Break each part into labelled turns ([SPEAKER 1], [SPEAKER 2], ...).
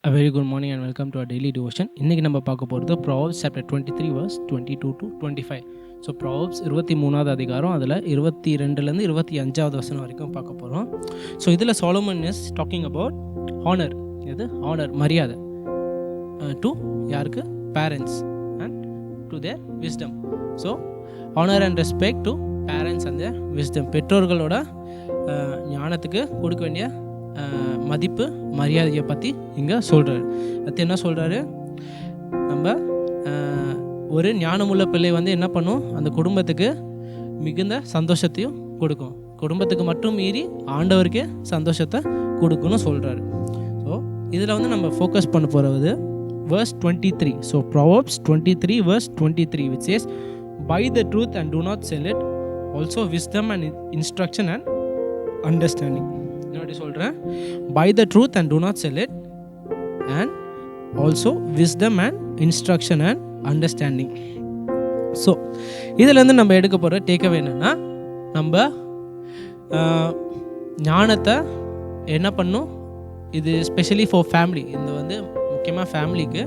[SPEAKER 1] A very good morning and welcome to our daily devotion. இன்னைக்கு நம்ம பார்க்க போகிறது Proverbs chapter 23 verse 22 to 25. So Proverbs 23வது அதிகாரம் அதில் 22லேருந்து 25வது வசனம் வரைக்கும் பார்க்க போகிறோம். ஸோ இதில் Solomon is talking about honor. எது honor, மரியாதை டு யாருக்கு? Parents and to their wisdom. So honor and respect to parents and their wisdom. பெற்றோர்களோட ஞானத்துக்கு கொடுக்க வேண்டிய மதிப்பு மரியாதையை பற்றி இங்கே சொல்கிறாரு. அது என்ன சொல்கிறாரு? நம்ம ஒரு ஞானமுள்ள பிள்ளை வந்து என்ன பண்ணும், அந்த குடும்பத்துக்கு மிகுந்த சந்தோஷத்தையும் கொடுக்கும். குடும்பத்துக்கு மட்டும் மீறி ஆண்டவருக்கே சந்தோஷத்தை கொடுக்குன்னு சொல்கிறாரு. ஸோ இதில் வந்து நம்ம ஃபோக்கஸ் பண்ண போகிறது verse 23. So Proverbs 23 verse 23 which says, buy the truth and do not sell it, also wisdom and instruction and understanding. என்னடி சொல்கிறேன்? buy the truth and do not sell it and also wisdom and instruction and understanding. So இதிலேருந்து நம்ம எடுக்க போகிற takeaway என்னென்னா, நம்ம ஞானத்தை என்ன பண்ணும், இது ஸ்பெஷலி ஃபார் ஃபேமிலி, இந்த வந்து முக்கியமாக ஃபேமிலிக்கு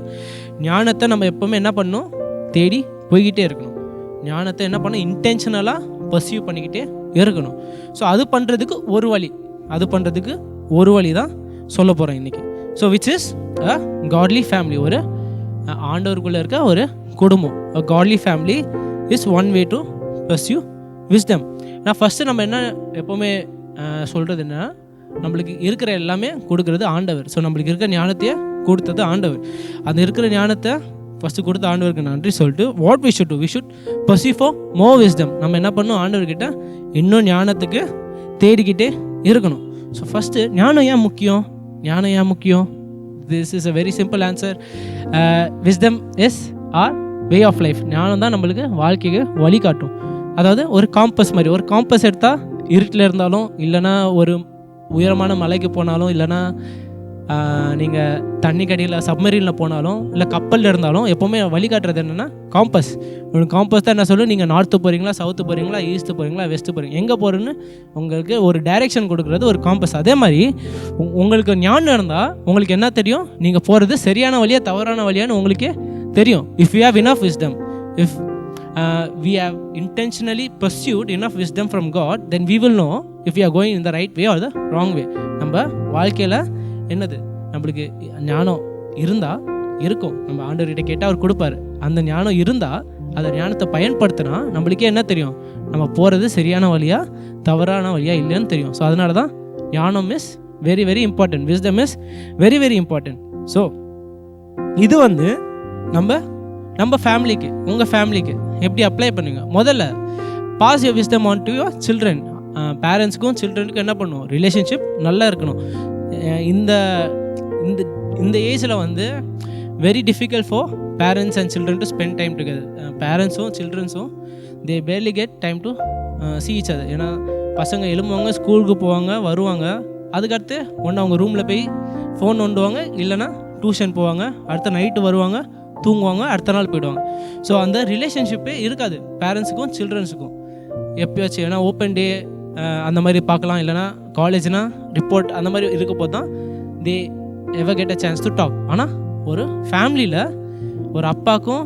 [SPEAKER 1] ஞானத்தை நம்ம எப்போவுமே என்ன பண்ணணும், தேடி போய்கிட்டே இருக்கணும். ஞானத்தை என்ன பண்ணணும், இன்டென்ஷனலாக பர்சியூ பண்ணிக்கிட்டே இருக்கணும். ஸோ அது பண்ணுறதுக்கு ஒரு வழி தான் சொல்ல போகிறேன் இன்றைக்கி. So which is a godly family, ஒரு ஆண்டவருக்குள்ளே இருக்க ஒரு குடும்பம். A godly family is one way to pursue wisdom. நான் ஃபஸ்ட்டு நம்ம என்ன எப்போவுமே சொல்கிறது என்னன்னா, நம்மளுக்கு இருக்கிற எல்லாமே கொடுக்குறது ஆண்டவர். ஸோ நம்மளுக்கு இருக்கிற ஞானத்தையே கொடுத்தது ஆண்டவர். அந்த இருக்கிற ஞானத்தை ஃபஸ்ட்டு கொடுத்த ஆண்டவருக்கு நன்றி சொல்லிட்டு what we should do, we should pursue for more wisdom. நம்ம என்ன பண்ணணும், ஆண்டவர்கிட்ட இன்னும் ஞானத்துக்கு தேடிக்கிட்டே இருக்கணும். ஸோ ஃபஸ்ட்டு ஞானம் ஏன் முக்கியம்? This is a very simple answer. Wisdom is our way of life. ஞானம் தான் நம்மளுக்கு வாழ்க்கைக்கு வழிகாட்டும். அதாவது ஒரு காம்பஸ் மாதிரி. ஒரு காம்பஸ் எடுத்தால் இருட்டில் இருந்தாலும், இல்லைனா ஒரு உயரமான மலைக்கு போனாலும், இல்லைனா நீங்கள் தண்ணி கடியில் சப்மரீனில் போனாலும், இல்லை கப்பலில் இருந்தாலும் எப்போவுமே வழிகாட்டுறது என்னென்னா காம்பஸ். ஒரு காம்பஸ் தான் என்ன சொல்லும், நீங்கள் நார்த்து போகிறீங்களா, சவுத்து போகிறீங்களா, ஈஸ்ட்டு போகிறீங்களா, வெஸ்ட்டு போகிறீங்க, எங்கே போகிறேன்னு உங்களுக்கு ஒரு டைரெக்ஷன் கொடுக்குறது ஒரு காம்பஸ். அதே மாதிரி உங்களுக்கு ஞானம் இருந்தால் உங்களுக்கு என்ன தெரியும், நீங்கள் போகிறது சரியான வழியா தவறான வழியான்னு உங்களுக்கே தெரியும். If you have enough wisdom, if we have intentionally pursued enough wisdom from God, then we will know if we are going in the right way or the wrong way. நம்ம வாழ்க்கையில் என்னது, நம்மளுக்கு ஞானம் இருந்தால் இருக்கும், நம்ம ஆண்டவர்கிட்ட கேட்டால் அவர் கொடுப்பாரு. அந்த ஞானம் இருந்தால் அந்த ஞானத்தை பயன்படுத்தினா நம்மளுக்கே என்ன தெரியும், நம்ம போகிறது சரியான வழியா தவறான வழியா இல்லைன்னு தெரியும். ஸோ அதனால தான் ஞானம் is very very important, wisdom is very very important. So இது வந்து நம்ம ஃபேமிலிக்கு, உங்கள் ஃபேமிலிக்கு எப்படி அப்ளை பண்ணுங்க. முதல்ல pass your wisdom on to your children. பேரண்ட்ஸ்க்கும் சில்ட்ரனுக்கும் என்ன பண்ணுவோம், ரிலேஷன்ஷிப் நல்லா இருக்கணும். இந்த இந்த ஏஜில் வந்து very difficult for parents and children to spend time together. பேரண்ட்ஸும் சில்ட்ரன்ஸும் they barely get time to see each other. ஏன்னா பசங்க எழும்புவாங்க, ஸ்கூலுக்கு போவாங்க, வருவாங்க, அதுக்கடுத்து ஒன்று அவங்க ரூமில் போய் ஃபோன் நோண்டுவாங்க, இல்லைனா டியூஷன் போவாங்க, அடுத்த நைட்டு வருவாங்க, தூங்குவாங்க, அடுத்த நாள் போயிடுவாங்க. ஸோ அந்த ரிலேஷன்ஷிப்பே இருக்காது பேரண்ட்ஸுக்கும் சில்ட்ரன்ஸுக்கும். எப்போயாச்சும் ஏன்னா ஓப்பன் டே அந்த மாதிரி பார்க்கலாம், இல்லைனா காலேஜ்னால் ரிப்போர்ட் அந்த மாதிரி இருக்க போது தான் they ever get a chance to talk. ஆனால் ஒரு ஃபேமிலியில் ஒரு அப்பாவுக்கும்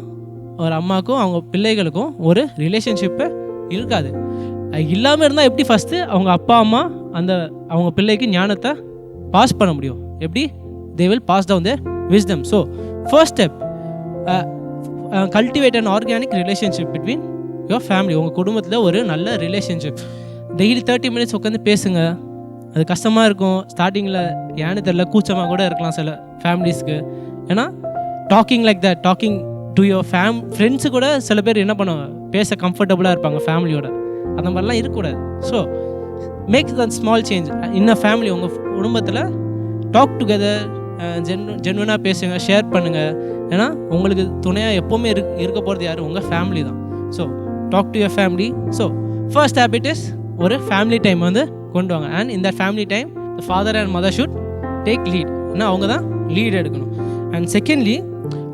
[SPEAKER 1] ஒரு அம்மாவுக்கும் அவங்க பிள்ளைகளுக்கும் ஒரு ரிலேஷன்ஷிப்பே இருக்காது. இல்லாமல் இருந்தால் எப்படி ஃபஸ்ட்டு அவங்க அப்பா அம்மா அவங்க பிள்ளைக்கு ஞானத்தை பாஸ் பண்ண முடியும்? எப்படி? They will pass down their wisdom. So first step, cultivate an organic relationship between your family. உங்கள் குடும்பத்தில் ஒரு நல்ல ரிலேஷன்ஷிப். டெய்லி 30 minutes உட்காந்து பேசுங்க. அது கஷ்டமாக இருக்கும் ஸ்டார்டிங்கில், ஏன்னு தெரியல, கூச்சமாக கூட இருக்கலாம் சில ஃபேமிலிஸ்க்கு. ஏன்னா talking like that, talking to your friends கூட சில பேர் என்ன பண்ணுவாங்க, பேச கம்ஃபர்டபுளாக இருப்பாங்க ஃபேமிலியோட. அந்த மாதிரிலாம் இருக்கக்கூடாது. So make the small change in a family. உங்கள் குடும்பத்தில் டாக் டுகெதர், ஜென்வனாக பேசுங்க, ஷேர் பண்ணுங்கள். ஏன்னா உங்களுக்கு துணையாக எப்போவுமே இருக்க போகிறது யார்? உங்கள் ஃபேமிலி தான். So talk to your family. So first habit is ஒரு ஃபேமிலி டைம் வந்து கொண்டு வாங்க. அண்ட் இந்த family time the father and mother should take lead. ஏன்னா அவங்க தான் லீட் எடுக்கணும். அண்ட் செகண்ட்லி,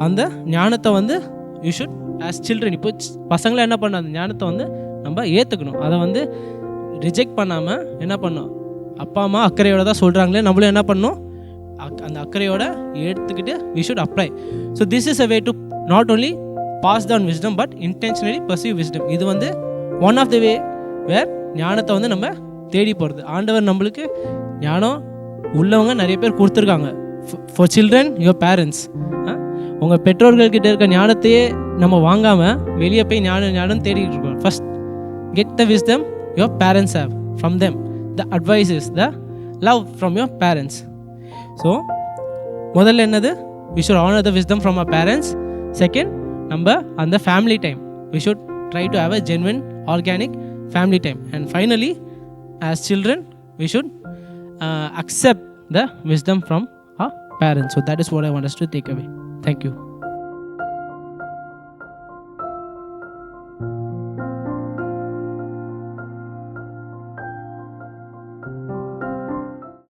[SPEAKER 1] அந்த ஞானத்தை வந்து யூ ஷுட் ஆஸ் சில்ட்ரன், இப்போ பசங்களை என்ன பண்ணணும், அந்த ஞானத்தை வந்து நம்ம ஏற்றுக்கணும். அதை வந்து ரிஜெக்ட் பண்ணாமல் என்ன பண்ணணும், அப்பா அம்மா அக்கறையோட தான் சொல்கிறாங்களே, நம்மளும் என்ன பண்ணணும், அந்த அக்கறையோட எடுத்துக்கிட்டு we should apply. So this is a way to not only pass down wisdom but intentionally pursue wisdom. இது வந்து one of the way where ஞானத்தை வந்து நம்ம தேடி போகிறது. ஆண்டவர் நம்மளுக்கு ஞானம் உள்ளவங்க நிறைய பேர் கொடுத்துருக்காங்க. For children, your parents. உங்கள் பெற்றோர்கள்கிட்ட இருக்க ஞானத்தையே நம்ம வாங்காமல் வெளியே போய் ஞானம் தேடிக்கிட்டு இருக்கோம். First get the wisdom your parents have from them. The advice is the love from your parents. So முதல்ல என்னது, we should honor the wisdom from our parents. Second, நம்ம அந்த family time, we should try to have a genuine organic family time. And finally, as children, we should accept the wisdom from our parents. So that is what I want us to take away. Thank you.